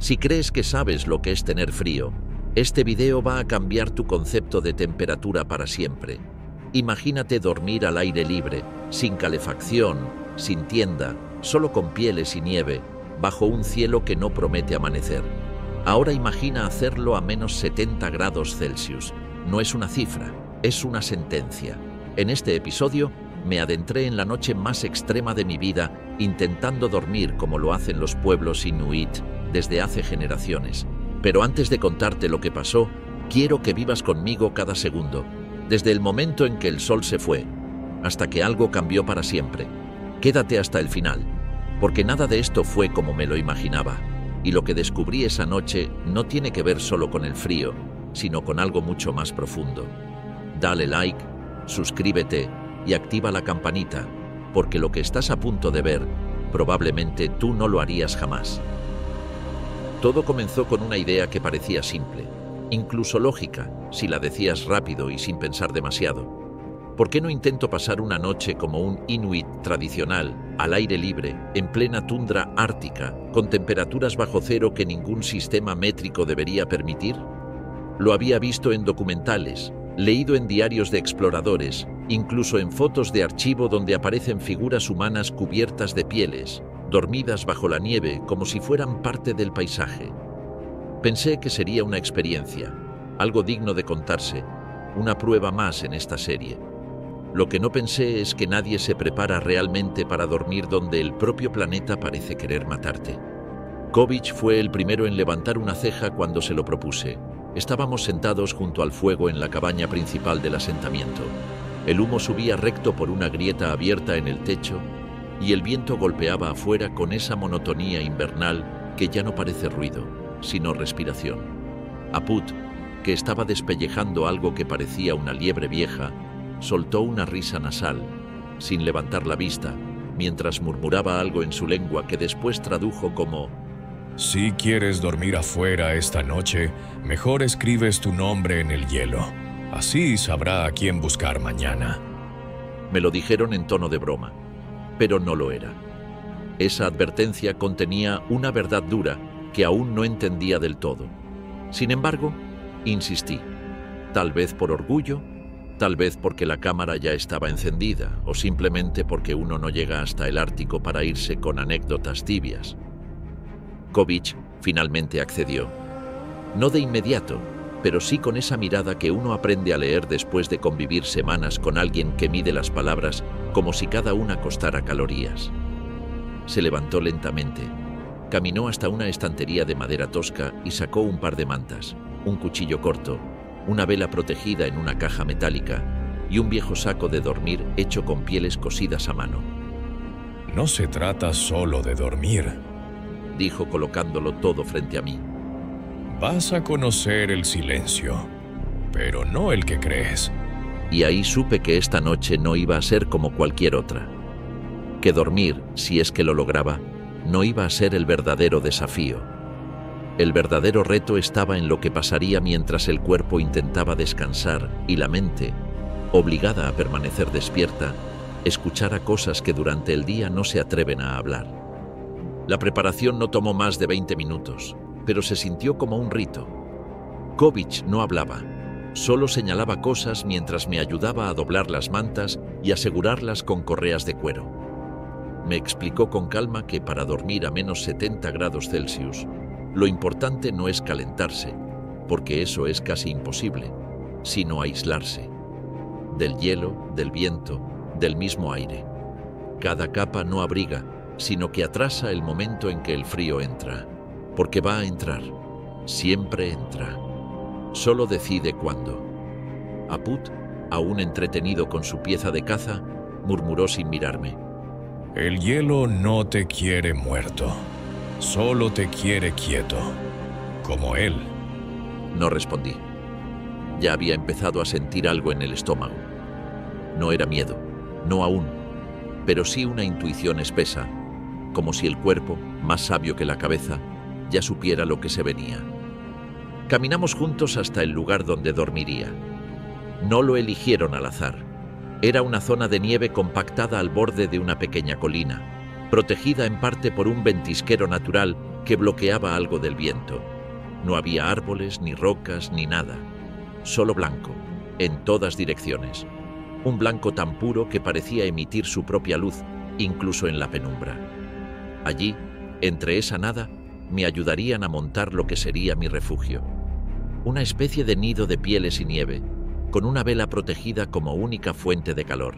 Si crees que sabes lo que es tener frío, este video va a cambiar tu concepto de temperatura para siempre. Imagínate dormir al aire libre, sin calefacción, sin tienda, solo con pieles y nieve, bajo un cielo que no promete amanecer. Ahora imagina hacerlo a menos 70 grados Celsius. No es una cifra, es una sentencia. En este episodio, me adentré en la noche más extrema de mi vida, intentando dormir como lo hacen los pueblos inuit desde hace generaciones. Pero antes de contarte lo que pasó, quiero que vivas conmigo cada segundo, desde el momento en que el sol se fue, hasta que algo cambió para siempre. Quédate hasta el final, porque nada de esto fue como me lo imaginaba, y lo que descubrí esa noche no tiene que ver solo con el frío, sino con algo mucho más profundo. Dale like, suscríbete y activa la campanita, porque lo que estás a punto de ver, probablemente tú no lo harías jamás. Todo comenzó con una idea que parecía simple, incluso lógica, si la decías rápido y sin pensar demasiado. ¿Por qué no intento pasar una noche como un inuit tradicional, al aire libre, en plena tundra ártica, con temperaturas bajo cero que ningún sistema métrico debería permitir? Lo había visto en documentales, leído en diarios de exploradores, incluso en fotos de archivo donde aparecen figuras humanas cubiertas de pieles, dormidas bajo la nieve como si fueran parte del paisaje. Pensé que sería una experiencia, algo digno de contarse, una prueba más en esta serie. Lo que no pensé es que nadie se prepara realmente para dormir donde el propio planeta parece querer matarte. Kovic fue el primero en levantar una ceja cuando se lo propuse. Estábamos sentados junto al fuego en la cabaña principal del asentamiento. El humo subía recto por una grieta abierta en el techo y el viento golpeaba afuera con esa monotonía invernal que ya no parece ruido, sino respiración. Aput, que estaba despellejando algo que parecía una liebre vieja, soltó una risa nasal, sin levantar la vista, mientras murmuraba algo en su lengua que después tradujo como: Si quieres dormir afuera esta noche, mejor escribes tu nombre en el hielo. Así sabrá a quién buscar mañana. Me lo dijeron en tono de broma, pero no lo era. Esa advertencia contenía una verdad dura que aún no entendía del todo. Sin embargo, insistí, tal vez por orgullo, tal vez porque la cámara ya estaba encendida o simplemente porque uno no llega hasta el Ártico para irse con anécdotas tibias. Kovic finalmente accedió. No de inmediato, pero sí con esa mirada que uno aprende a leer después de convivir semanas con alguien que mide las palabras como si cada una costara calorías. Se levantó lentamente, caminó hasta una estantería de madera tosca y sacó un par de mantas, un cuchillo corto, una vela protegida en una caja metálica y un viejo saco de dormir hecho con pieles cosidas a mano. No se trata solo de dormir, dijo colocándolo todo frente a mí. Vas a conocer el silencio, pero no el que crees. Y ahí supe que esta noche no iba a ser como cualquier otra. Que dormir, si es que lo lograba, no iba a ser el verdadero desafío. El verdadero reto estaba en lo que pasaría mientras el cuerpo intentaba descansar y la mente, obligada a permanecer despierta, escuchara cosas que durante el día no se atreven a hablar. La preparación no tomó más de 20 minutos, pero se sintió como un rito. Kovic no hablaba, solo señalaba cosas mientras me ayudaba a doblar las mantas y asegurarlas con correas de cuero. Me explicó con calma que para dormir a menos 70 grados Celsius, lo importante no es calentarse, porque eso es casi imposible, sino aislarse. Del hielo, del viento, del mismo aire. Cada capa no abriga, sino que atrasa el momento en que el frío entra. Porque va a entrar, siempre entra. Solo decide cuándo. Aput, aún entretenido con su pieza de caza, murmuró sin mirarme: El hielo no te quiere muerto, solo te quiere quieto, como él. No respondí. Ya había empezado a sentir algo en el estómago. No era miedo, no aún, pero sí una intuición espesa, como si el cuerpo, más sabio que la cabeza, ya supiera lo que se venía. Caminamos juntos hasta el lugar donde dormiría. No lo eligieron al azar. Era una zona de nieve compactada al borde de una pequeña colina, protegida en parte por un ventisquero natural que bloqueaba algo del viento. No había árboles, ni rocas, ni nada. Solo blanco, en todas direcciones. Un blanco tan puro que parecía emitir su propia luz, incluso en la penumbra. Allí, entre esa nada, me ayudarían a montar lo que sería mi refugio. Una especie de nido de pieles y nieve, con una vela protegida como única fuente de calor.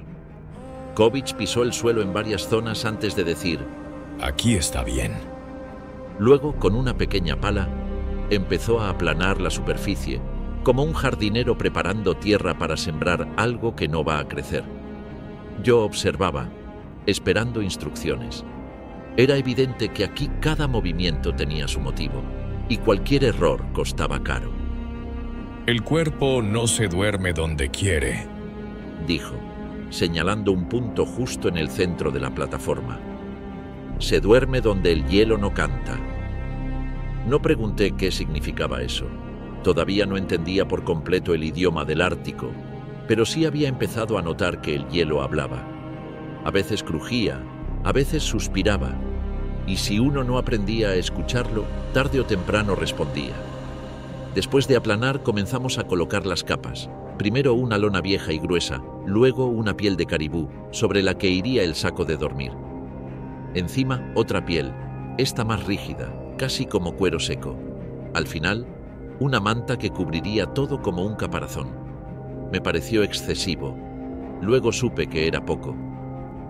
Kovic pisó el suelo en varias zonas antes de decir: aquí está bien. Luego, con una pequeña pala, empezó a aplanar la superficie, como un jardinero preparando tierra para sembrar algo que no va a crecer. Yo observaba, esperando instrucciones. Era evidente que aquí cada movimiento tenía su motivo, y cualquier error costaba caro. El cuerpo no se duerme donde quiere, dijo, señalando un punto justo en el centro de la plataforma. Se duerme donde el hielo no canta. No pregunté qué significaba eso. Todavía no entendía por completo el idioma del Ártico, pero sí había empezado a notar que el hielo hablaba. A veces crujía, a veces suspiraba, y si uno no aprendía a escucharlo, tarde o temprano respondía. Después de aplanar, comenzamos a colocar las capas. Primero una lona vieja y gruesa, luego una piel de caribú, sobre la que iría el saco de dormir. Encima, otra piel, esta más rígida, casi como cuero seco. Al final, una manta que cubriría todo como un caparazón. Me pareció excesivo. Luego supe que era poco.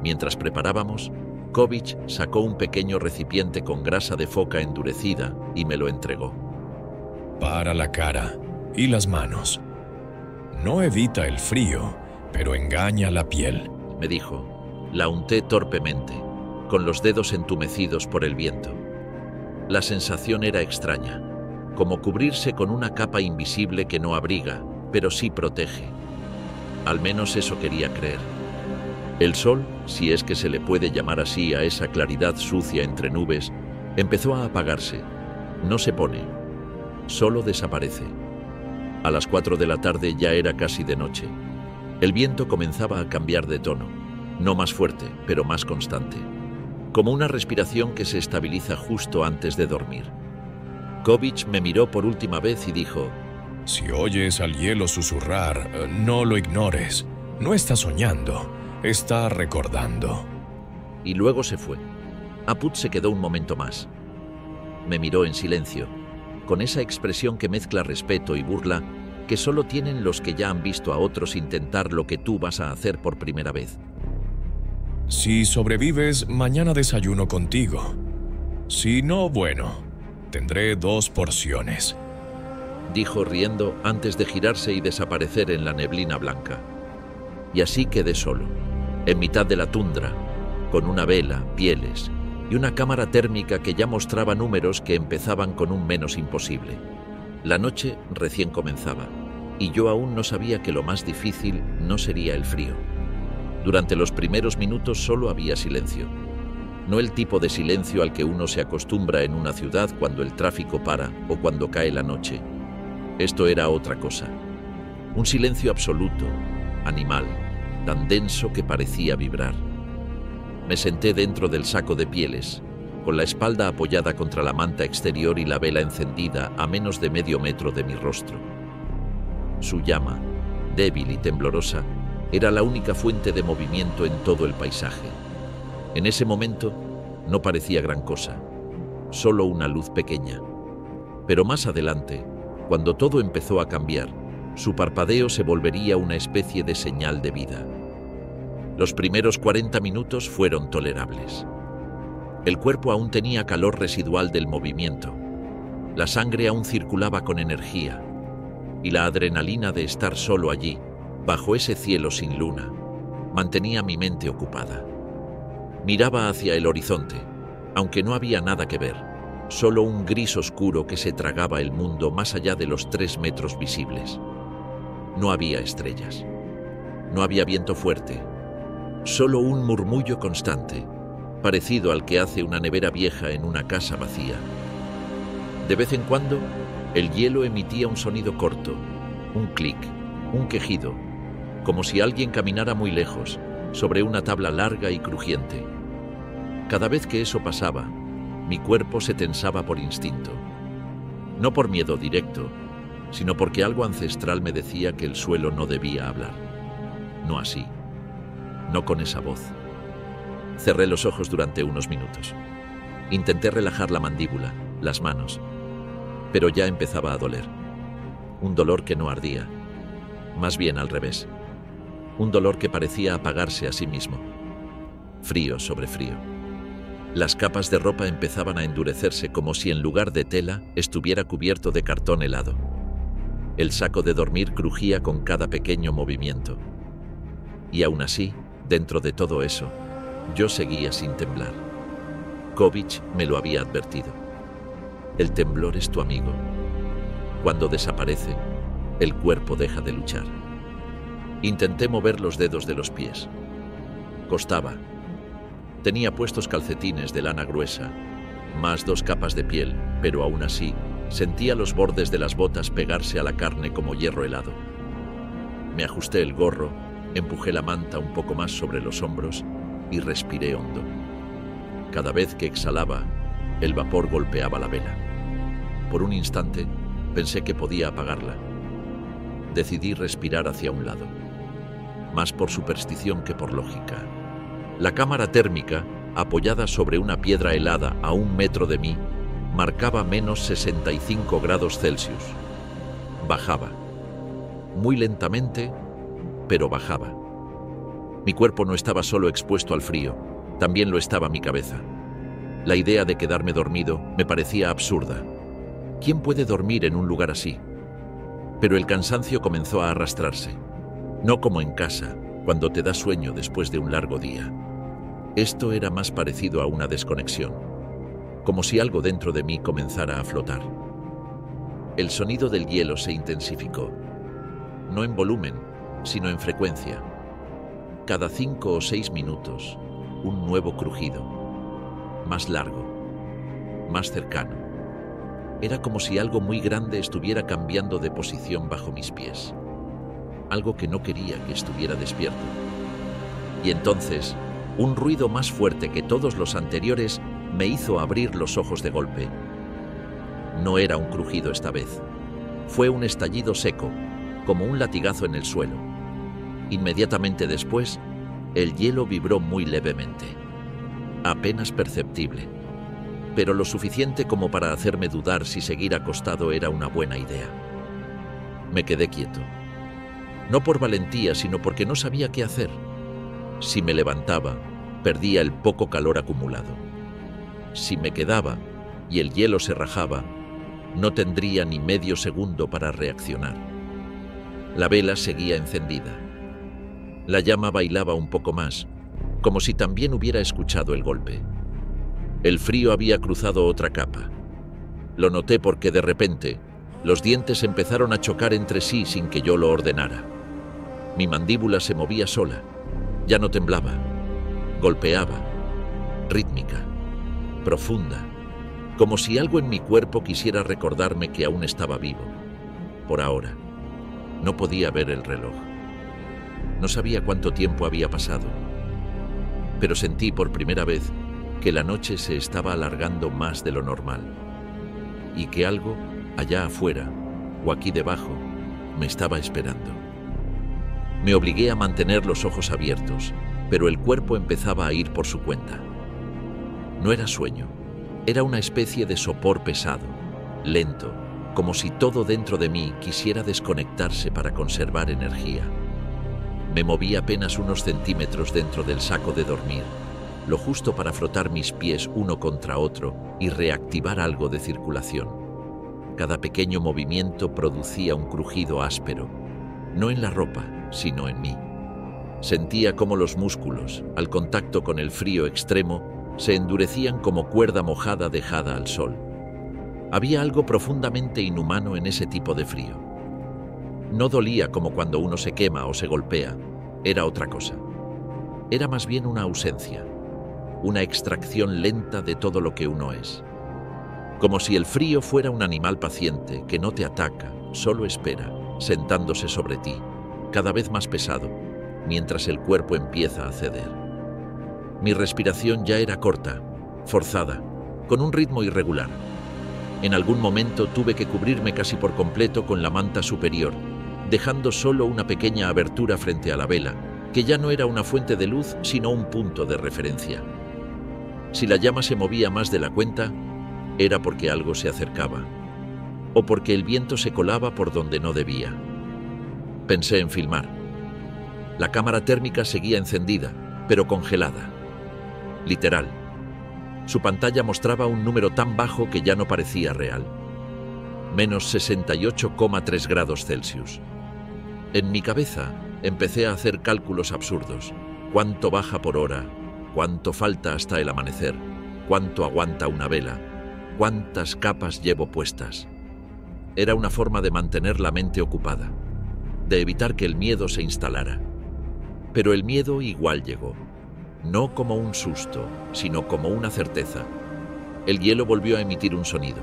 Mientras preparábamos, Kovic sacó un pequeño recipiente con grasa de foca endurecida y me lo entregó. Para la cara y las manos. No evita el frío, pero engaña la piel, me dijo. La unté torpemente, con los dedos entumecidos por el viento. La sensación era extraña, como cubrirse con una capa invisible que no abriga, pero sí protege. Al menos eso quería creer. El sol, si es que se le puede llamar así a esa claridad sucia entre nubes, empezó a apagarse. No se pone, solo desaparece. A las 4 de la tarde ya era casi de noche. El viento comenzaba a cambiar de tono, no más fuerte, pero más constante, como una respiración que se estabiliza justo antes de dormir. Kovic me miró por última vez y dijo: si oyes al hielo susurrar, no lo ignores. No está soñando, está recordando. Y luego se fue. Apud se quedó un momento más. Me miró en silencio, con esa expresión que mezcla respeto y burla que solo tienen los que ya han visto a otros intentar lo que tú vas a hacer por primera vez. Si sobrevives, mañana desayuno contigo. Si no, bueno, tendré 2 porciones, dijo riendo antes de girarse y desaparecer en la neblina blanca. Y así quedé solo, en mitad de la tundra, con una vela, pieles y una cámara térmica que ya mostraba números que empezaban con un menos imposible. La noche recién comenzaba, y yo aún no sabía que lo más difícil no sería el frío. Durante los primeros minutos solo había silencio. No el tipo de silencio al que uno se acostumbra en una ciudad cuando el tráfico para o cuando cae la noche. Esto era otra cosa. Un silencio absoluto, animal, tan denso que parecía vibrar. Me senté dentro del saco de pieles, con la espalda apoyada contra la manta exterior y la vela encendida a menos de medio metro de mi rostro. Su llama, débil y temblorosa, era la única fuente de movimiento en todo el paisaje. En ese momento no parecía gran cosa, solo una luz pequeña. Pero más adelante, cuando todo empezó a cambiar, su parpadeo se volvería una especie de señal de vida. Los primeros 40 minutos fueron tolerables. El cuerpo aún tenía calor residual del movimiento. La sangre aún circulaba con energía. Y la adrenalina de estar solo allí, bajo ese cielo sin luna, mantenía mi mente ocupada. Miraba hacia el horizonte, aunque no había nada que ver, solo un gris oscuro que se tragaba el mundo más allá de los 3 metros visibles. No había estrellas. No había viento fuerte. Solo un murmullo constante, parecido al que hace una nevera vieja en una casa vacía. De vez en cuando, el hielo emitía un sonido corto, un clic, un quejido, como si alguien caminara muy lejos, sobre una tabla larga y crujiente. Cada vez que eso pasaba, mi cuerpo se tensaba por instinto. No por miedo directo, sino porque algo ancestral me decía que el suelo no debía hablar. No así. No con esa voz. Cerré los ojos durante unos minutos. Intenté relajar la mandíbula, las manos, pero ya empezaba a doler. Un dolor que no ardía, más bien al revés. Un dolor que parecía apagarse a sí mismo. Frío sobre frío. Las capas de ropa empezaban a endurecerse como si en lugar de tela estuviera cubierto de cartón helado. El saco de dormir crujía con cada pequeño movimiento. Y aún así, dentro de todo eso, yo seguía sin temblar. Kovic me lo había advertido. El temblor es tu amigo. Cuando desaparece, el cuerpo deja de luchar. Intenté mover los dedos de los pies. Costaba. Tenía puestos calcetines de lana gruesa, más 2 capas de piel, pero aún así sentía los bordes de las botas pegarse a la carne como hierro helado. Me ajusté el gorro, empujé la manta un poco más sobre los hombros y respiré hondo. Cada vez que exhalaba, el vapor golpeaba la vela. Por un instante, pensé que podía apagarla. Decidí respirar hacia un lado, más por superstición que por lógica. La cámara térmica, apoyada sobre una piedra helada a 1 metro de mí, marcaba menos 65 grados Celsius. Bajaba. Muy lentamente, pero bajaba. Mi cuerpo no estaba solo expuesto al frío, también lo estaba mi cabeza. La idea de quedarme dormido me parecía absurda. ¿Quién puede dormir en un lugar así? Pero el cansancio comenzó a arrastrarse. No como en casa, cuando te da sueño después de un largo día. Esto era más parecido a una desconexión, como si algo dentro de mí comenzara a flotar. El sonido del hielo se intensificó, no en volumen, sino en frecuencia. Cada 5 o 6 minutos, un nuevo crujido, más largo, más cercano. Era como si algo muy grande estuviera cambiando de posición bajo mis pies, algo que no quería que estuviera despierto. Y entonces, un ruido más fuerte que todos los anteriores me hizo abrir los ojos de golpe. No era un crujido esta vez. Fue un estallido seco, como un latigazo en el suelo. Inmediatamente después, el hielo vibró muy levemente. Apenas perceptible, pero lo suficiente como para hacerme dudar si seguir acostado era una buena idea. Me quedé quieto. No por valentía, sino porque no sabía qué hacer. Si me levantaba, perdía el poco calor acumulado. Si me quedaba y el hielo se rajaba, no tendría ni medio segundo para reaccionar. La vela seguía encendida. La llama bailaba un poco más, como si también hubiera escuchado el golpe. El frío había cruzado otra capa. Lo noté porque de repente, los dientes empezaron a chocar entre sí sin que yo lo ordenara. Mi mandíbula se movía sola. Ya no temblaba. Golpeaba. Rítmica. Profunda. Como si algo en mi cuerpo quisiera recordarme que aún estaba vivo. Por ahora. No podía ver el reloj. No sabía cuánto tiempo había pasado. Pero sentí por primera vez que la noche se estaba alargando más de lo normal. Y que algo, allá afuera, o aquí debajo, me estaba esperando. Me obligué a mantener los ojos abiertos, pero el cuerpo empezaba a ir por su cuenta. No era sueño, era una especie de sopor pesado, lento, como si todo dentro de mí quisiera desconectarse para conservar energía. Me moví apenas unos centímetros dentro del saco de dormir, lo justo para frotar mis pies uno contra otro y reactivar algo de circulación. Cada pequeño movimiento producía un crujido áspero, no en la ropa, sino en mí. Sentía cómo los músculos, al contacto con el frío extremo, se endurecían como cuerda mojada dejada al sol. Había algo profundamente inhumano en ese tipo de frío. No dolía como cuando uno se quema o se golpea, era otra cosa. Era más bien una ausencia, una extracción lenta de todo lo que uno es. Como si el frío fuera un animal paciente que no te ataca, solo espera, sentándose sobre ti, cada vez más pesado, mientras el cuerpo empieza a ceder. Mi respiración ya era corta, forzada, con un ritmo irregular. En algún momento tuve que cubrirme casi por completo con la manta superior, dejando solo una pequeña abertura frente a la vela, que ya no era una fuente de luz, sino un punto de referencia. Si la llama se movía más de la cuenta, era porque algo se acercaba, o porque el viento se colaba por donde no debía. Pensé en filmar. La cámara térmica seguía encendida, pero congelada. Literal. Su pantalla mostraba un número tan bajo que ya no parecía real. Menos 68,3 grados Celsius. En mi cabeza empecé a hacer cálculos absurdos. ¿Cuánto baja por hora? ¿Cuánto falta hasta el amanecer? ¿Cuánto aguanta una vela? ¿Cuántas capas llevo puestas? Era una forma de mantener la mente ocupada, de evitar que el miedo se instalara. Pero el miedo igual llegó. No como un susto, sino como una certeza. El hielo volvió a emitir un sonido.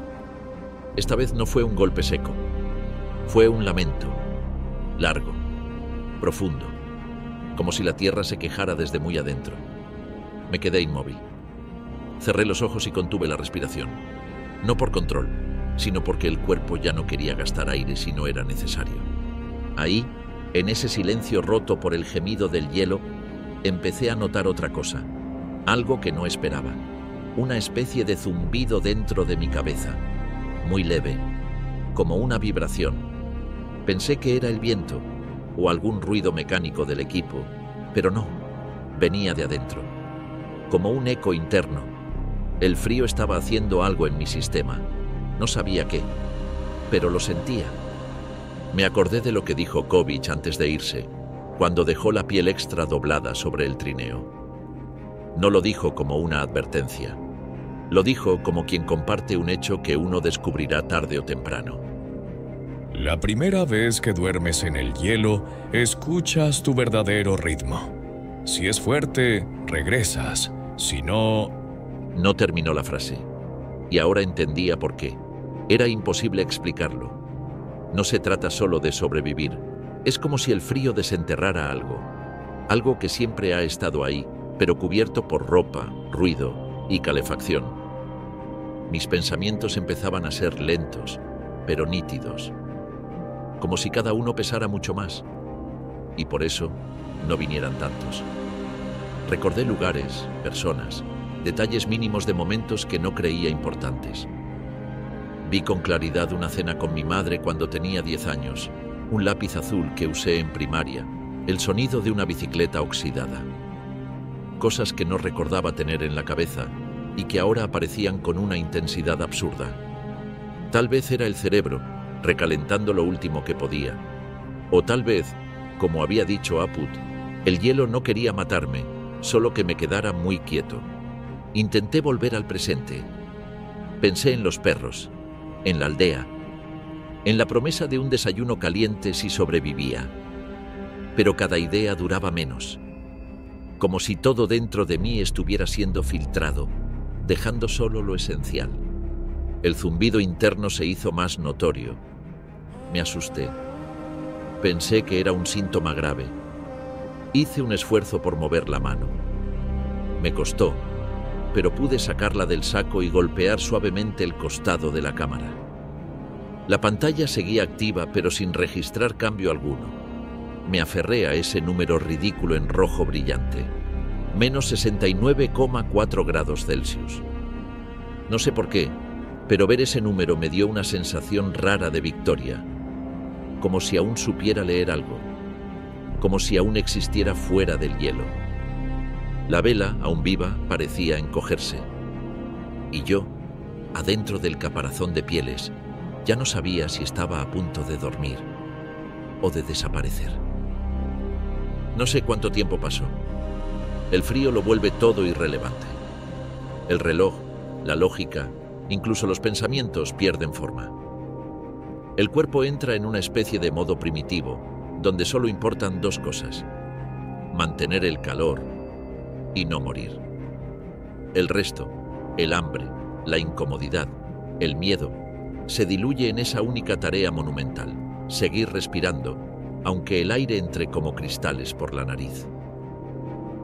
Esta vez no fue un golpe seco. Fue un lamento. Largo. Profundo. Como si la tierra se quejara desde muy adentro. Me quedé inmóvil. Cerré los ojos y contuve la respiración. No por control, sino porque el cuerpo ya no quería gastar aire si no era necesario. Ahí, en ese silencio roto por el gemido del hielo, empecé a notar otra cosa, algo que no esperaba, una especie de zumbido dentro de mi cabeza, muy leve, como una vibración. Pensé que era el viento o algún ruido mecánico del equipo, pero no, venía de adentro, como un eco interno. El frío estaba haciendo algo en mi sistema, no sabía qué, pero lo sentía. Me acordé de lo que dijo Kovic antes de irse, cuando dejó la piel extra doblada sobre el trineo. No lo dijo como una advertencia. Lo dijo como quien comparte un hecho que uno descubrirá tarde o temprano. La primera vez que duermes en el hielo, escuchas tu verdadero ritmo. Si es fuerte, regresas. Si no... No terminó la frase. Y ahora entendía por qué. Era imposible explicarlo. No se trata solo de sobrevivir. Es como si el frío desenterrara algo. Algo que siempre ha estado ahí, pero cubierto por ropa, ruido y calefacción. Mis pensamientos empezaban a ser lentos, pero nítidos. Como si cada uno pesara mucho más. Y por eso no vinieran tantos. Recordé lugares, personas, detalles mínimos de momentos que no creía importantes. Vi con claridad una cena con mi madre cuando tenía 10 años, un lápiz azul que usé en primaria, el sonido de una bicicleta oxidada. Cosas que no recordaba tener en la cabeza y que ahora aparecían con una intensidad absurda. Tal vez era el cerebro, recalentando lo último que podía. O tal vez, como había dicho Apud, el hielo no quería matarme, solo que me quedara muy quieto. Intenté volver al presente. Pensé en los perros, en la aldea, en la promesa de un desayuno caliente si sobrevivía. Pero cada idea duraba menos, como si todo dentro de mí estuviera siendo filtrado, dejando solo lo esencial. El zumbido interno se hizo más notorio. Me asusté. Pensé que era un síntoma grave. Hice un esfuerzo por mover la mano. Me costó, pero pude sacarla del saco y golpear suavemente el costado de la cámara. La pantalla seguía activa, pero sin registrar cambio alguno. Me aferré a ese número ridículo en rojo brillante. Menos 69,4 grados Celsius. No sé por qué, pero ver ese número me dio una sensación rara de victoria. Como si aún supiera leer algo. Como si aún existiera fuera del hielo. La vela, aún viva, parecía encogerse. Y yo, adentro del caparazón de pieles, ya no sabía si estaba a punto de dormir o de desaparecer. No sé cuánto tiempo pasó. El frío lo vuelve todo irrelevante. El reloj, la lógica, incluso los pensamientos pierden forma. El cuerpo entra en una especie de modo primitivo, donde solo importan dos cosas: mantener el calor y no morir. El resto, el hambre, la incomodidad, el miedo, se diluye en esa única tarea monumental: seguir respirando, aunque el aire entre como cristales por la nariz.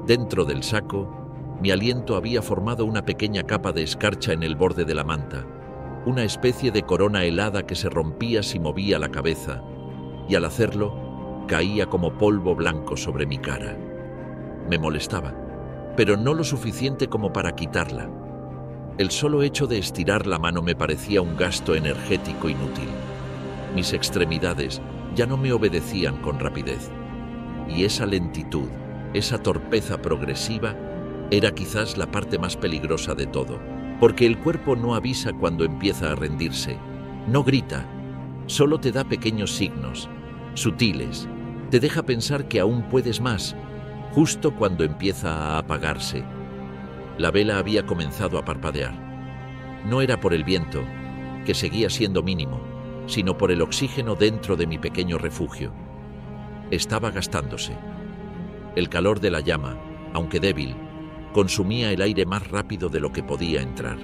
Dentro del saco, Mi aliento había formado una pequeña capa de escarcha en el borde de la manta, una especie de corona helada que se rompía si movía la cabeza, y al hacerlo, caía como polvo blanco sobre mi cara. Me molestaba, pero no lo suficiente como para quitarla. El solo hecho de estirar la mano me parecía un gasto energético inútil. Mis extremidades ya no me obedecían con rapidez, y esa lentitud, esa torpeza progresiva, era quizás la parte más peligrosa de todo, porque el cuerpo no avisa cuando empieza a rendirse, no grita, solo te da pequeños signos, sutiles, te deja pensar que aún puedes más, justo cuando empieza a apagarse. La vela había comenzado a parpadear. No era por el viento, que seguía siendo mínimo, sino por el oxígeno dentro de mi pequeño refugio. Estaba gastándose. El calor de la llama, aunque débil, consumía el aire más rápido de lo que podía entrar.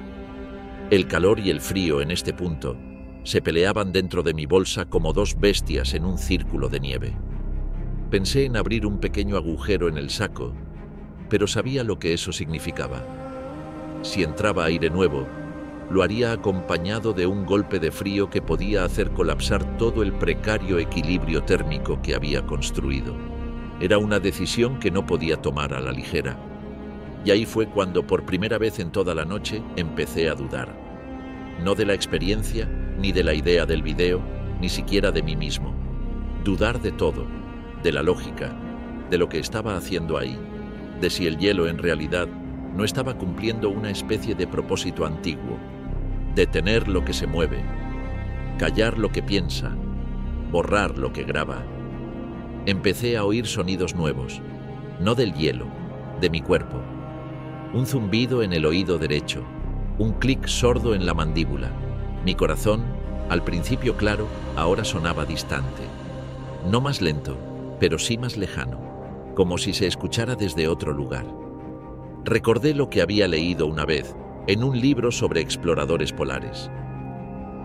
El calor y el frío en este punto se peleaban dentro de mi bolsa como dos bestias en un círculo de nieve. Pensé en abrir un pequeño agujero en el saco, pero sabía lo que eso significaba. Si entraba aire nuevo, lo haría acompañado de un golpe de frío que podía hacer colapsar todo el precario equilibrio térmico que había construido. Era una decisión que no podía tomar a la ligera. Y ahí fue cuando por primera vez en toda la noche empecé a dudar. No de la experiencia, ni de la idea del video, ni siquiera de mí mismo. Dudar de todo, de la lógica, de lo que estaba haciendo ahí, de si el hielo en realidad no estaba cumpliendo una especie de propósito antiguo, detener lo que se mueve, callar lo que piensa, borrar lo que graba. Empecé a oír sonidos nuevos, no del hielo, de mi cuerpo. Un zumbido en el oído derecho, un clic sordo en la mandíbula. Mi corazón, al principio claro, ahora sonaba distante. No más lento, pero sí más lejano, como si se escuchara desde otro lugar. Recordé lo que había leído una vez en un libro sobre exploradores polares.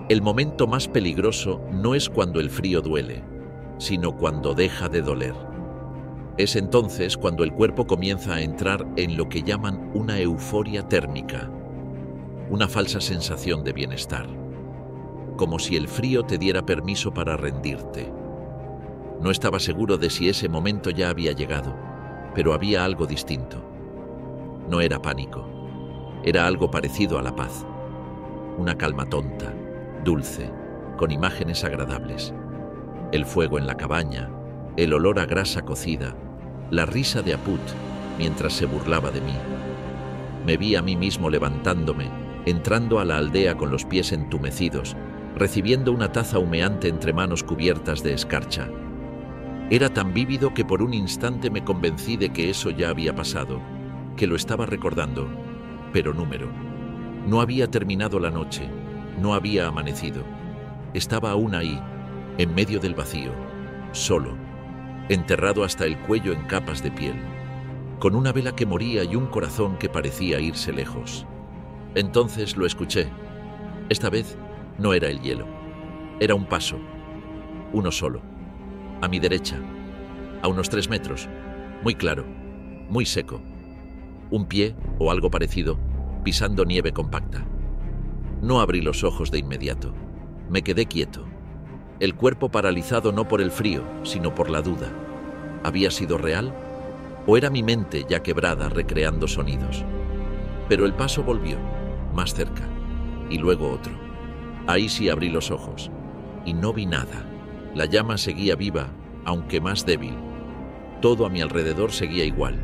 El momento más peligroso no es cuando el frío duele, sino cuando deja de doler. Es entonces cuando el cuerpo comienza a entrar en lo que llaman una euforia térmica, una falsa sensación de bienestar, como si el frío te diera permiso para rendirte. No estaba seguro de si ese momento ya había llegado, pero había algo distinto. No era pánico, era algo parecido a la paz, una calma tonta, dulce, con imágenes agradables. El fuego en la cabaña, el olor a grasa cocida, la risa de Aput mientras se burlaba de mí. Me vi a mí mismo levantándome, entrando a la aldea con los pies entumecidos, recibiendo una taza humeante entre manos cubiertas de escarcha. Era tan vívido que por un instante me convencí de que eso ya había pasado, que lo estaba recordando, pero número. No había terminado la noche, no había amanecido. Estaba aún ahí, en medio del vacío, solo, enterrado hasta el cuello en capas de piel, con una vela que moría y un corazón que parecía irse lejos. Entonces lo escuché. Esta vez no era el hielo. Era un paso, uno solo, a mi derecha, a unos 3 metros, muy claro, muy seco. Un pie, o algo parecido, pisando nieve compacta. No abrí los ojos de inmediato. Me quedé quieto. El cuerpo paralizado no por el frío, sino por la duda. ¿Había sido real? ¿O era mi mente ya quebrada recreando sonidos? Pero el paso volvió, más cerca, y luego otro. Ahí sí abrí los ojos, y no vi nada. La llama seguía viva, aunque más débil. Todo a mi alrededor seguía igual.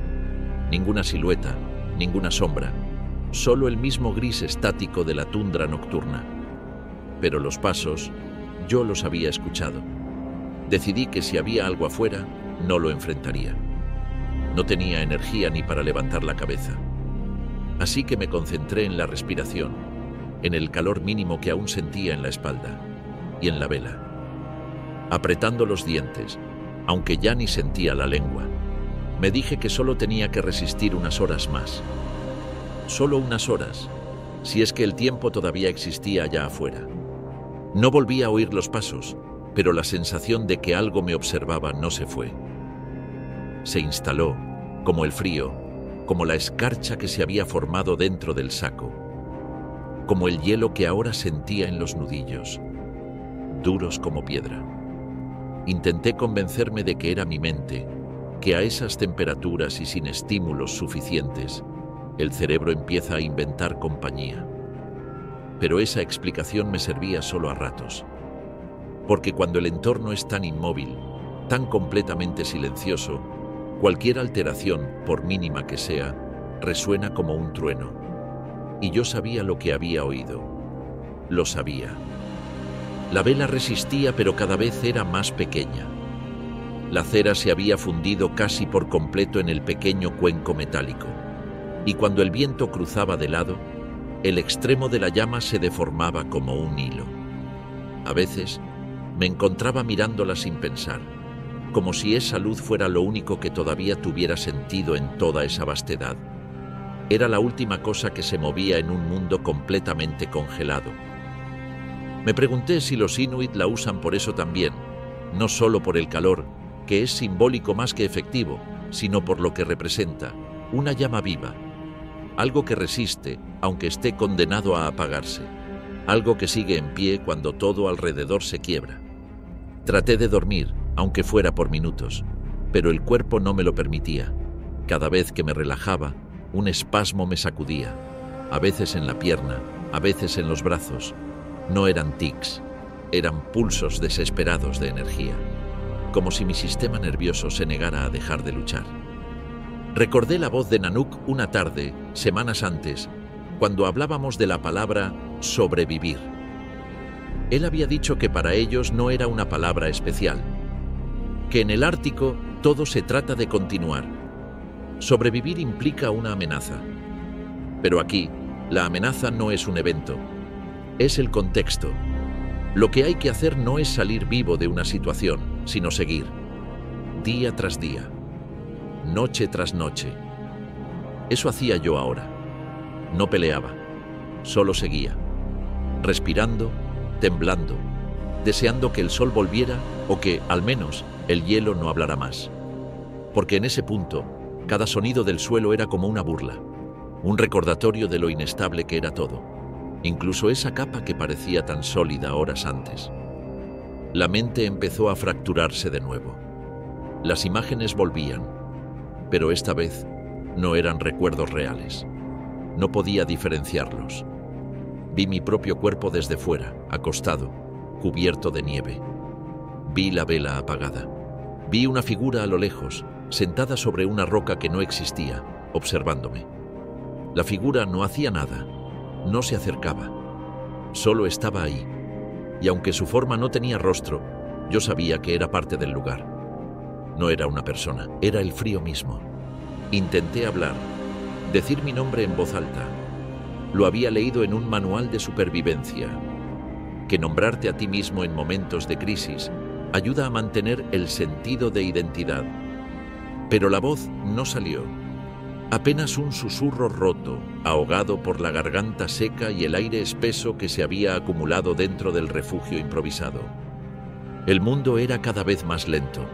Ninguna silueta, ninguna sombra, solo el mismo gris estático de la tundra nocturna. Pero los pasos, yo los había escuchado. Decidí que si había algo afuera, no lo enfrentaría. No tenía energía ni para levantar la cabeza. Así que me concentré en la respiración, en el calor mínimo que aún sentía en la espalda y en la vela. Apretando los dientes, aunque ya ni sentía la lengua, me dije que solo tenía que resistir unas horas más. Solo unas horas, si es que el tiempo todavía existía allá afuera. No volví a oír los pasos, pero la sensación de que algo me observaba no se fue. Se instaló, como el frío, como la escarcha que se había formado dentro del saco, como el hielo que ahora sentía en los nudillos, duros como piedra. Intenté convencerme de que era mi mente, que a esas temperaturas y sin estímulos suficientes, el cerebro empieza a inventar compañía. Pero esa explicación me servía solo a ratos, porque cuando el entorno es tan inmóvil, tan completamente silencioso, cualquier alteración, por mínima que sea, resuena como un trueno. Y yo sabía lo que había oído. Lo sabía. La vela resistía, pero cada vez era más pequeña. La cera se había fundido casi por completo en el pequeño cuenco metálico, y cuando el viento cruzaba de lado, el extremo de la llama se deformaba como un hilo. A veces me encontraba mirándola sin pensar, como si esa luz fuera lo único que todavía tuviera sentido en toda esa vastedad. Era la última cosa que se movía en un mundo completamente congelado. Me pregunté si los Inuit la usan por eso también, no solo por el calor, que es simbólico más que efectivo, sino por lo que representa, una llama viva, algo que resiste, aunque esté condenado a apagarse, algo que sigue en pie cuando todo alrededor se quiebra. Traté de dormir, aunque fuera por minutos, pero el cuerpo no me lo permitía. Cada vez que me relajaba, un espasmo me sacudía, a veces en la pierna, a veces en los brazos. No eran tics, eran pulsos desesperados de energía, como si mi sistema nervioso se negara a dejar de luchar. Recordé la voz de Nanook una tarde, semanas antes, cuando hablábamos de la palabra sobrevivir. Él había dicho que para ellos no era una palabra especial, que en el Ártico todo se trata de continuar. Sobrevivir implica una amenaza. Pero aquí, la amenaza no es un evento, es el contexto. Lo que hay que hacer no es salir vivo de una situación, sino seguir, día tras día, noche tras noche. Eso hacía yo ahora. No peleaba, solo seguía, respirando, temblando, deseando que el sol volviera o que, al menos, el hielo no hablara más. Porque en ese punto, cada sonido del suelo era como una burla, un recordatorio de lo inestable que era todo, incluso esa capa que parecía tan sólida horas antes. La mente empezó a fracturarse de nuevo. Las imágenes volvían, pero esta vez no eran recuerdos reales. No podía diferenciarlos. Vi mi propio cuerpo desde fuera, acostado, cubierto de nieve. Vi la vela apagada. Vi una figura a lo lejos, sentada sobre una roca que no existía, observándome. La figura no hacía nada, no se acercaba, solo estaba ahí. Y aunque su forma no tenía rostro, yo sabía que era parte del lugar. No era una persona, era el frío mismo. Intenté hablar, decir mi nombre en voz alta. Lo había leído en un manual de supervivencia, que nombrarte a ti mismo en momentos de crisis ayuda a mantener el sentido de identidad. Pero la voz no salió. Apenas un susurro roto, ahogado por la garganta seca y el aire espeso que se había acumulado dentro del refugio improvisado. El mundo era cada vez más lento,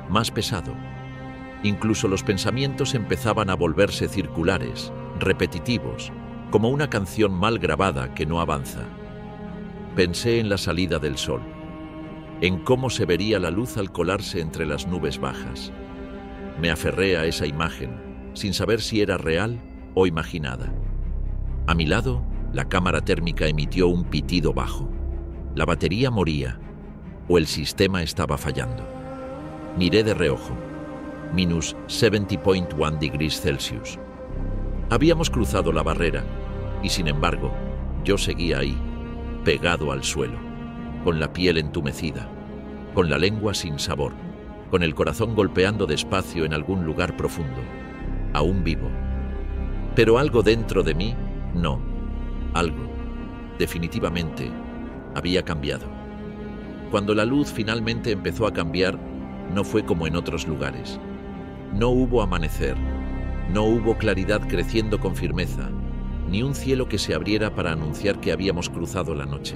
más pesado. Incluso los pensamientos empezaban a volverse circulares, repetitivos, como una canción mal grabada que no avanza. Pensé en la salida del sol, en cómo se vería la luz al colarse entre las nubes bajas. Me aferré a esa imagen, sin saber si era real o imaginada. A mi lado, la cámara térmica emitió un pitido bajo. La batería moría, o el sistema estaba fallando. Miré de reojo. Minus 70.1 degrees Celsius. Habíamos cruzado la barrera, y sin embargo, yo seguía ahí, pegado al suelo, con la piel entumecida, con la lengua sin sabor, con el corazón golpeando despacio en algún lugar profundo, aún vivo. Pero algo dentro de mí, no. Algo, definitivamente, había cambiado. Cuando la luz finalmente empezó a cambiar, no fue como en otros lugares. No hubo amanecer, no hubo claridad creciendo con firmeza, ni un cielo que se abriera para anunciar que habíamos cruzado la noche.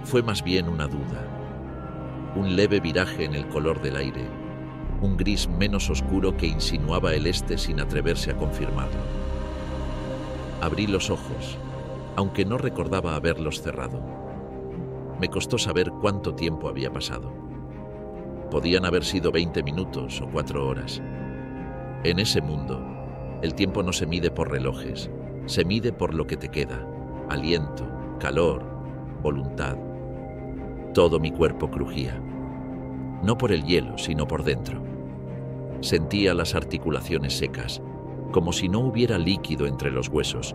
Fue más bien una duda, un leve viraje en el color del aire, un gris menos oscuro que insinuaba el este sin atreverse a confirmarlo. Abrí los ojos, aunque no recordaba haberlos cerrado. Me costó saber cuánto tiempo había pasado. Podían haber sido 20 minutos o 4 horas. En ese mundo, el tiempo no se mide por relojes, se mide por lo que te queda: aliento, calor, voluntad. Todo mi cuerpo crujía. No por el hielo, sino por dentro. Sentía las articulaciones secas, como si no hubiera líquido entre los huesos,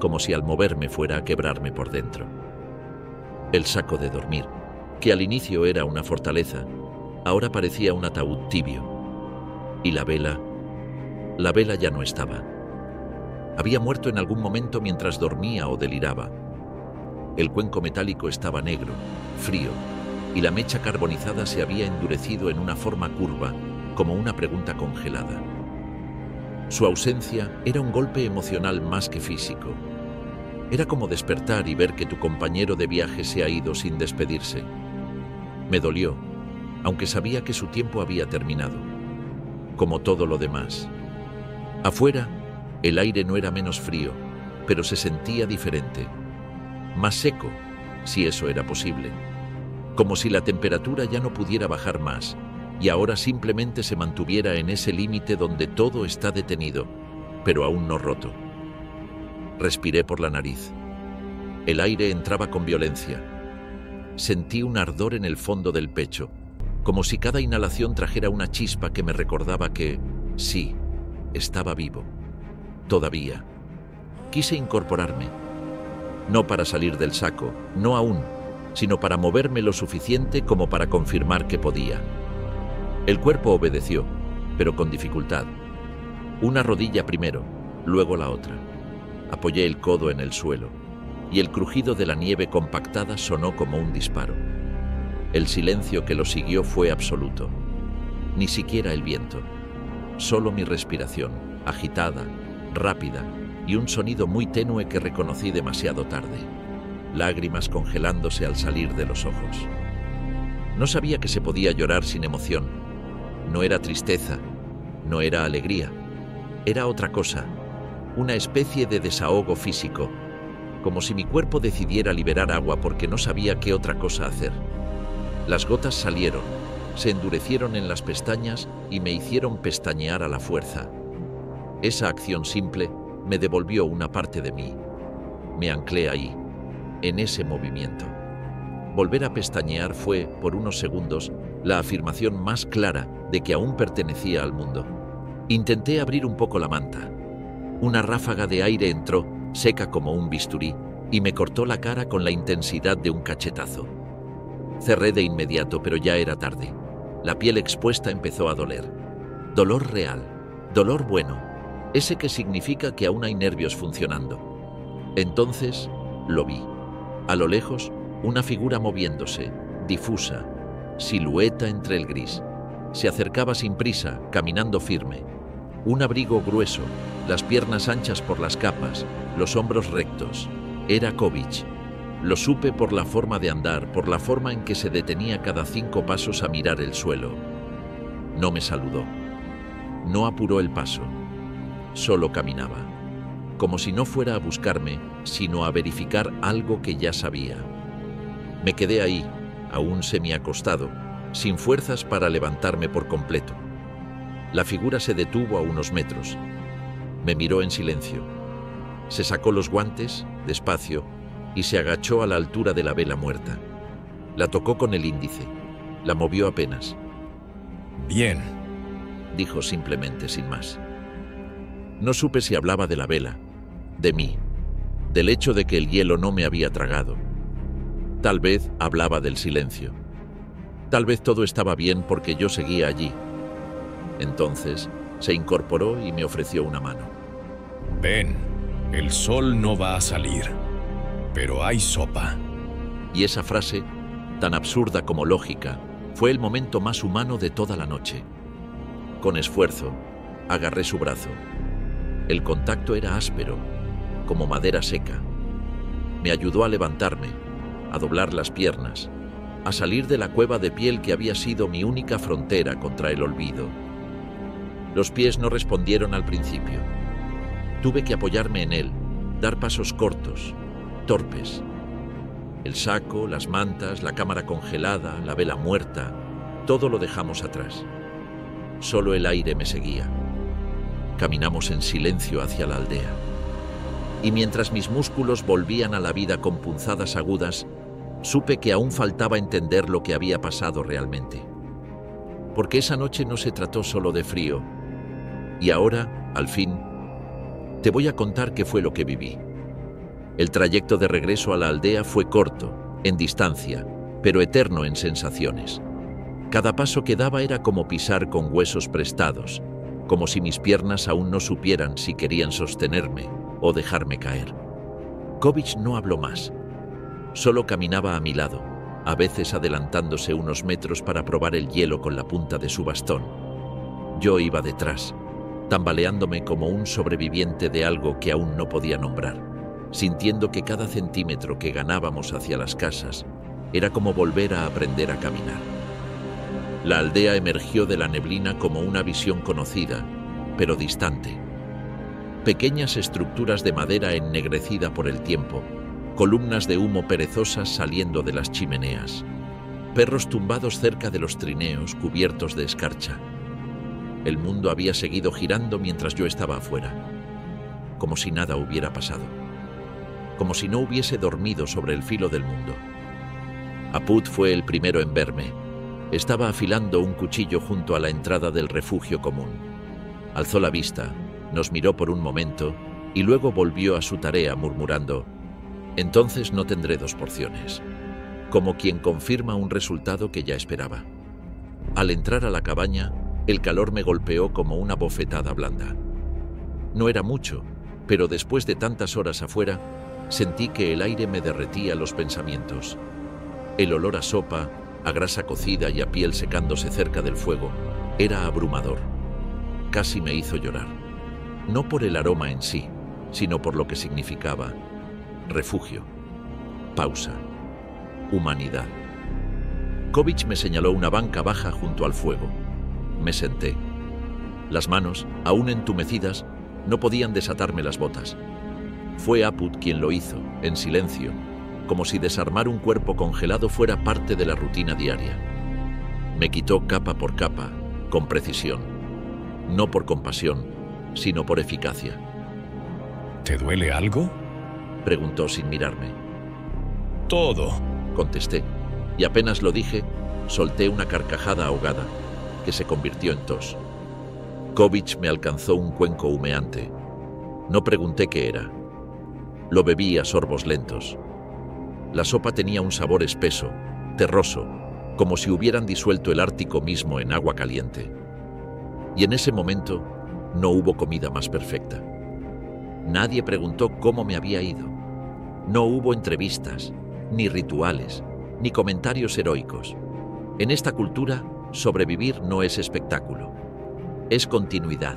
como si al moverme fuera a quebrarme por dentro. El saco de dormir, que al inicio era una fortaleza, ahora parecía un ataúd tibio. Y la vela ya no estaba. Había muerto en algún momento mientras dormía o deliraba. El cuenco metálico estaba negro, frío, y la mecha carbonizada se había endurecido en una forma curva, como una pregunta congelada. Su ausencia era un golpe emocional más que físico. Era como despertar y ver que tu compañero de viaje se ha ido sin despedirse. Me dolió, aunque sabía que su tiempo había terminado, como todo lo demás. Afuera, el aire no era menos frío, pero se sentía diferente. Más seco, si eso era posible. Como si la temperatura ya no pudiera bajar más, y ahora simplemente se mantuviera en ese límite donde todo está detenido, pero aún no roto. Respiré por la nariz. El aire entraba con violencia. Sentí un ardor en el fondo del pecho, como si cada inhalación trajera una chispa que me recordaba que, sí, estaba vivo. Todavía. Quise incorporarme. No para salir del saco, no aún, sino para moverme lo suficiente como para confirmar que podía. El cuerpo obedeció, pero con dificultad. Una rodilla primero, luego la otra. Apoyé el codo en el suelo, y el crujido de la nieve compactada sonó como un disparo. El silencio que lo siguió fue absoluto. Ni siquiera el viento. Solo mi respiración, agitada, rápida, y un sonido muy tenue que reconocí demasiado tarde. Lágrimas congelándose al salir de los ojos. No sabía que se podía llorar sin emoción. No era tristeza, no era alegría. Era otra cosa, una especie de desahogo físico, como si mi cuerpo decidiera liberar agua porque no sabía qué otra cosa hacer. Las gotas salieron, se endurecieron en las pestañas y me hicieron pestañear a la fuerza. Esa acción simple me devolvió una parte de mí. Me anclé ahí, en ese movimiento. Volver a pestañear fue, por unos segundos, la afirmación más clara de que aún pertenecía al mundo. Intenté abrir un poco la manta. Una ráfaga de aire entró, seca como un bisturí, y me cortó la cara con la intensidad de un cachetazo. Cerré de inmediato, pero ya era tarde. La piel expuesta empezó a doler. Dolor real, dolor bueno, ese que significa que aún hay nervios funcionando. Entonces, lo vi. A lo lejos, una figura moviéndose, difusa, silueta entre el gris. Se acercaba sin prisa, caminando firme. Un abrigo grueso, las piernas anchas por las capas, los hombros rectos. Era Kovic. Lo supe por la forma de andar, por la forma en que se detenía cada 5 pasos a mirar el suelo. No me saludó. No apuró el paso. Solo caminaba. Como si no fuera a buscarme, sino a verificar algo que ya sabía. Me quedé ahí, aún semiacostado, sin fuerzas para levantarme por completo. La figura se detuvo a unos metros. Me miró en silencio. Se sacó los guantes, despacio, y se agachó a la altura de la vela muerta. La tocó con el índice. La movió apenas. Bien, dijo simplemente, sin más. No supe si hablaba de la vela, de mí, del hecho de que el hielo no me había tragado. Tal vez hablaba del silencio. Tal vez todo estaba bien porque yo seguía allí. Entonces se incorporó y me ofreció una mano. Ven, el sol no va a salir, pero hay sopa. Y esa frase, tan absurda como lógica, fue el momento más humano de toda la noche. Con esfuerzo, agarré su brazo. El contacto era áspero, como madera seca. Me ayudó a levantarme, a doblar las piernas, a salir de la cueva de piel que había sido mi única frontera contra el olvido. Los pies no respondieron al principio. Tuve que apoyarme en él, dar pasos cortos, torpes. El saco, las mantas, la cámara congelada, la vela muerta, todo lo dejamos atrás. Solo el aire me seguía. Caminamos en silencio hacia la aldea. Y mientras mis músculos volvían a la vida con punzadas agudas, supe que aún faltaba entender lo que había pasado realmente. Porque esa noche no se trató solo de frío. Y ahora, al fin, te voy a contar qué fue lo que viví. El trayecto de regreso a la aldea fue corto, en distancia, pero eterno en sensaciones. Cada paso que daba era como pisar con huesos prestados, como si mis piernas aún no supieran si querían sostenerme o dejarme caer. Kovic no habló más. Solo caminaba a mi lado, a veces adelantándose unos metros para probar el hielo con la punta de su bastón. Yo iba detrás, tambaleándome como un sobreviviente de algo que aún no podía nombrar, sintiendo que cada centímetro que ganábamos hacia las casas era como volver a aprender a caminar. La aldea emergió de la neblina como una visión conocida, pero distante. Pequeñas estructuras de madera ennegrecida por el tiempo, columnas de humo perezosas saliendo de las chimeneas, perros tumbados cerca de los trineos cubiertos de escarcha. El mundo había seguido girando mientras yo estaba afuera, como si nada hubiera pasado, como si no hubiese dormido sobre el filo del mundo. Apud fue el primero en verme. Estaba afilando un cuchillo junto a la entrada del refugio común. Alzó la vista, nos miró por un momento y luego volvió a su tarea murmurando: «Entonces no tendré 2 porciones», como quien confirma un resultado que ya esperaba. Al entrar a la cabaña, el calor me golpeó como una bofetada blanda. No era mucho, pero después de tantas horas afuera, sentí que el aire me derretía los pensamientos. El olor a sopa, a grasa cocida y a piel secándose cerca del fuego, era abrumador. Casi me hizo llorar. No por el aroma en sí, sino por lo que significaba: refugio, pausa, humanidad. Kovic me señaló una banca baja junto al fuego. Me senté. Las manos, aún entumecidas, no podían desatarme las botas. Fue Apud quien lo hizo, en silencio, como si desarmar un cuerpo congelado fuera parte de la rutina diaria. Me quitó capa por capa, con precisión, no por compasión, sino por eficacia. ¿Te duele algo?, preguntó sin mirarme. Todo, contesté, y apenas lo dije, solté una carcajada ahogada, que se convirtió en tos. Kovic me alcanzó un cuenco humeante. No pregunté qué era. Lo bebí a sorbos lentos. La sopa tenía un sabor espeso, terroso, como si hubieran disuelto el Ártico mismo en agua caliente. Y en ese momento no hubo comida más perfecta. Nadie preguntó cómo me había ido. No hubo entrevistas, ni rituales, ni comentarios heroicos. En esta cultura, sobrevivir no es espectáculo. Es continuidad.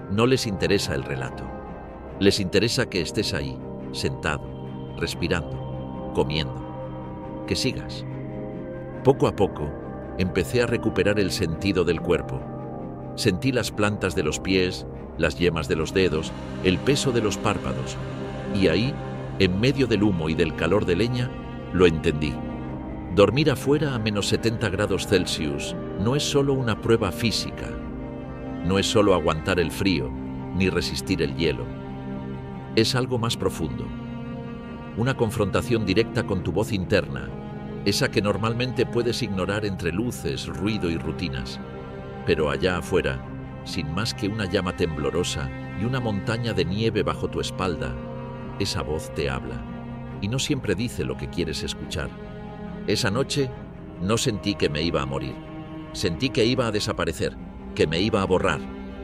No les interesa el relato. Les interesa que estés ahí, sentado, respirando, comiendo. Que sigas. Poco a poco, empecé a recuperar el sentido del cuerpo. Sentí las plantas de los pies, las yemas de los dedos, el peso de los párpados. Y ahí, en medio del humo y del calor de leña, lo entendí. Dormir afuera a menos 70 grados Celsius no es solo una prueba física. No es solo aguantar el frío, ni resistir el hielo. Es algo más profundo. Una confrontación directa con tu voz interna, esa que normalmente puedes ignorar entre luces, ruido y rutinas. Pero allá afuera, sin más que una llama temblorosa y una montaña de nieve bajo tu espalda, esa voz te habla, y no siempre dice lo que quieres escuchar. Esa noche no sentí que me iba a morir. Sentí que iba a desaparecer, que me iba a borrar,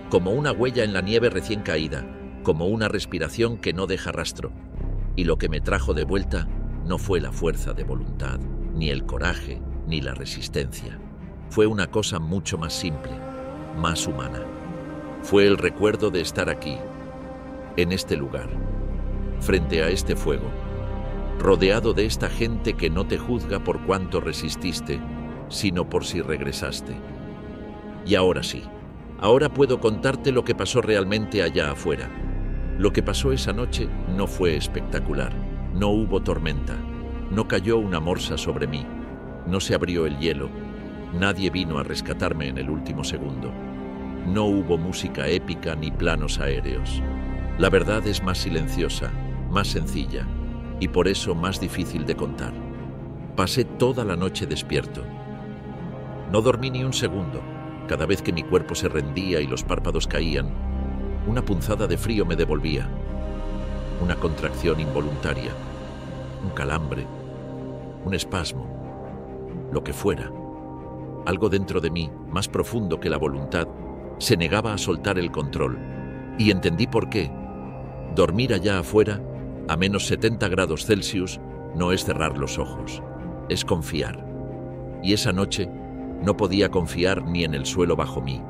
como una huella en la nieve recién caída, como una respiración que no deja rastro. Y lo que me trajo de vuelta no fue la fuerza de voluntad, ni el coraje, ni la resistencia. Fue una cosa mucho más simple, más humana. Fue el recuerdo de estar aquí, en este lugar, frente a este fuego, rodeado de esta gente que no te juzga por cuánto resististe, sino por si regresaste. Y ahora sí, Ahora puedo contarte lo que pasó realmente allá afuera. Lo que pasó esa noche no fue espectacular. No hubo tormenta. No cayó una morsa sobre mí. No se abrió el hielo. Nadie vino a rescatarme en el último segundo. No hubo música épica ni planos aéreos. La verdad es más silenciosa, más sencilla y por eso más difícil de contar. Pasé toda la noche despierto. No dormí ni un segundo. Cada vez que mi cuerpo se rendía y los párpados caían, una punzada de frío me devolvía. Una contracción involuntaria, un calambre, un espasmo, lo que fuera. Algo dentro de mí, más profundo que la voluntad, se negaba a soltar el control. Y entendí por qué. Dormir allá afuera, a menos 70 grados Celsius, no es cerrar los ojos, es confiar. Y esa noche no podía confiar ni en el suelo bajo mí,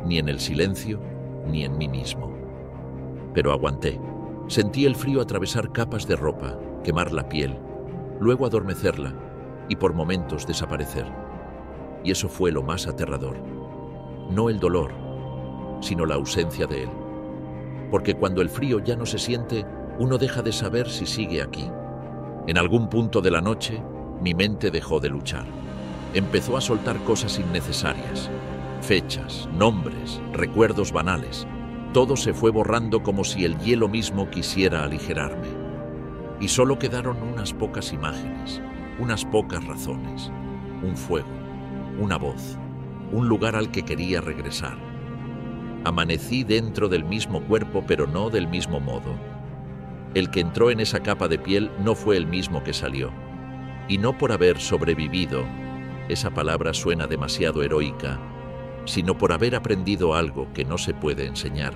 ni en el silencio, ni en mí mismo. Pero aguanté. Sentí el frío atravesar capas de ropa, quemar la piel, luego adormecerla y por momentos desaparecer. Y eso fue lo más aterrador. No el dolor, sino la ausencia de él. Porque cuando el frío ya no se siente, uno deja de saber si sigue aquí. En algún punto de la noche, mi mente dejó de luchar. Empezó a soltar cosas innecesarias. Fechas, nombres, recuerdos banales. Todo se fue borrando como si el hielo mismo quisiera aligerarme. Y solo quedaron unas pocas imágenes, unas pocas razones. Un fuego, una voz, un lugar al que quería regresar. Amanecí dentro del mismo cuerpo, pero no del mismo modo. El que entró en esa capa de piel no fue el mismo que salió. Y no por haber sobrevivido, esa palabra suena demasiado heroica, sino por haber aprendido algo que no se puede enseñar,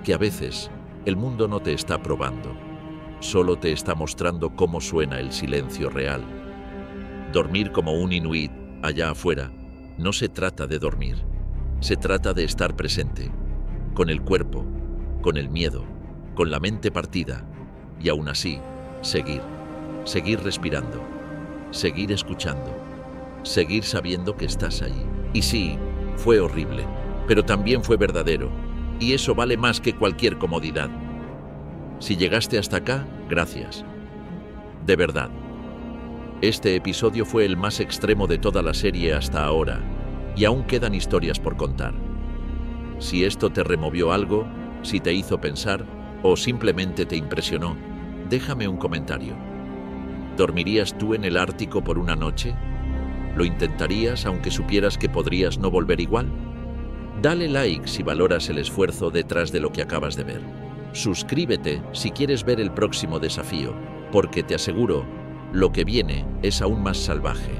que a veces el mundo no te está probando, solo te está mostrando cómo suena el silencio real. Dormir como un inuit allá afuera no se trata de dormir, se trata de estar presente, con el cuerpo, con el miedo, con la mente partida, y aún así, seguir respirando, seguir escuchando, seguir sabiendo que estás ahí. Y sí, fue horrible, pero también fue verdadero, y eso vale más que cualquier comodidad. Si llegaste hasta acá, gracias. De verdad. Este episodio fue el más extremo de toda la serie hasta ahora, y aún quedan historias por contar. Si esto te removió algo, si te hizo pensar, o simplemente te impresionó, déjame un comentario. ¿Dormirías tú en el Ártico por una noche? ¿Lo intentarías aunque supieras que podrías no volver igual? Dale like si valoras el esfuerzo detrás de lo que acabas de ver. Suscríbete si quieres ver el próximo desafío, porque te aseguro, lo que viene es aún más salvaje.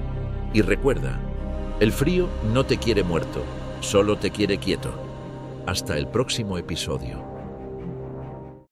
Y recuerda, el frío no te quiere muerto, solo te quiere quieto. Hasta el próximo episodio.